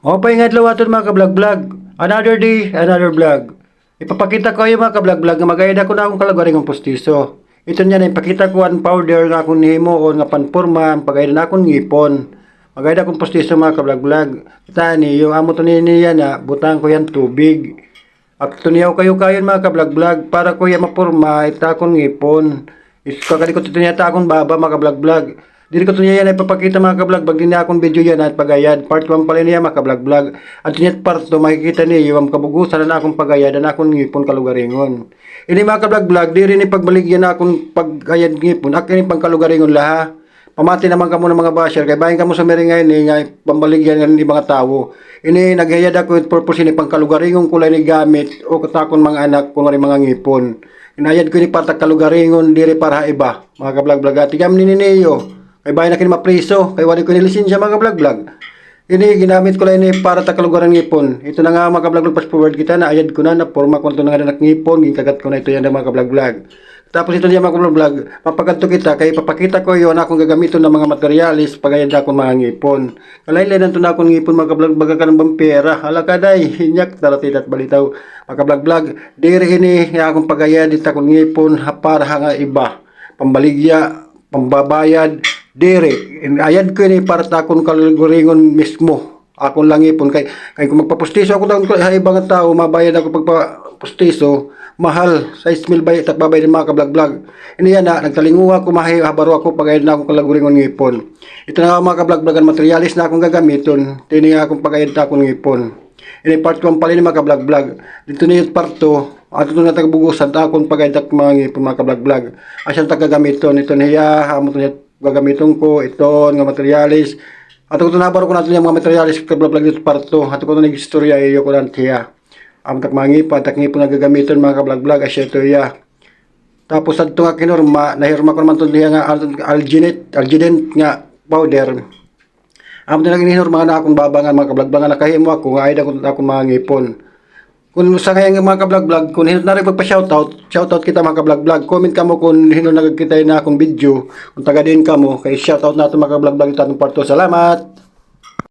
Mga paingad lawaton mga ka-vlog-vlog. Another day, another vlog. Ipapakita ko yung mga ka-vlog-vlog nga magayad ako na akong kalagaring ng postiso. Ito niya na ipakita ko ang powder nga akong nihimuon nga panporma ang pagayad na akong ngipon. Magayad akong postiso mga ka-vlog-vlog. Kita ni yung amo to niya na butang ko yan tubig. At tuniyaw kayo kayon mga ka-vlog-vlog para ko yan maporma ita akong ngipon. Kakalikot ito niya ta akong baba mga ka-vlog-vlog. Dili ko niya yan ay papakita mga ka-vlog pag din akong video yan at pagayad. Part 1 pala niya mga ka-vlog-vlog. At yun part 2 makikita niyo yung kabugusan na akong pagayad na akong ngipon kalugaringon. Ini mga ka-vlog-vlog, di rin ipagbaligyan na akong pagayad ngipon. Akin yung pangkalugaringon laha. Pamati naman kamo ng mga basher kay bahin kamo sa meringay ni nga pambaligyan ng mga tawo. Ini naghayad ako with purpose ni pangkalugaringon kulay ni gamit o katakon mga anak kung mga ngipon. Inayad ko ni patak kalugaringon diri para iba. Mga ka-vlog-vlog at igam ni niyo. Kay bayan na kini mapriso, kay wali ko ni lisensya mga vlog-vlog. Ini ginamit ko lang ini para ta kalugaran ngipon. Ito na nga mga vlog-vlog fast forward kita na ayad ko na porma ko na nga anak ngipon, gikagat ko na ito yan mga vlog-vlog. Tapos ito niya mga vlog-vlog, mapagadto kita kay papakita ko yon akong gagamiton ng mga materialis pagayad akong mga ngipon. Kalaylay nanto na akong ngipon mga vlog baga kanang bampera. Hala kaday, hinyak daratit at balitaw. Mga vlog-vlog, diri ini akong pagayad ita akong ngipon para nga iba. Pambaligya, pambabayad, dire, ayad ko ni para takon kaluguringon mismo. Akong lang ipon kay kung magpapustiso ako daw sa ibang tao, mabayad ako pagpapustiso, mahal sa ismil bay at babayad ng mga ka-vlog-vlog. Ini yan na nagtalinguha ko habaro ako pagayad na akong kaluguringon ngipon. Ito na mga ka-vlog-vlog materialis na akong gagamiton, tini akong pagayad na akong ngipon. Ini part 1 pala ni mga ka-vlog-vlog. Dito na yung part 2. At ito na tagabugusan akong pagayad na mga ngipon mga ka-vlog-vlog. Asyang tagagamiton, ito niya, amo to niya gagamiton ko ito nga materialis at ito nabaro ko natin yung mga materialis ka-vlog dito parto at ito ko na nag-istorya iyo ko lang tiya tak mangi pa tak ngipon na gagamiton mga ka-vlog asya ito ya tapos at ito nga kinurma nahirma ko naman ito nga alginate nga powder amo na ginihurma na akong babangan mga ka-vlog nga nakahimo ako nga ayda ko akong mga ngipon. Kung sa ngayon mga ka-vlog-vlog, kung hinot na rin shoutout kita mga ka-vlog-vlog. Comment ka mo kung hinot na kita na akong video. Kung taga din ka mo, kay shoutout natin mga ka-vlog-vlog ito atong part 2. Salamat!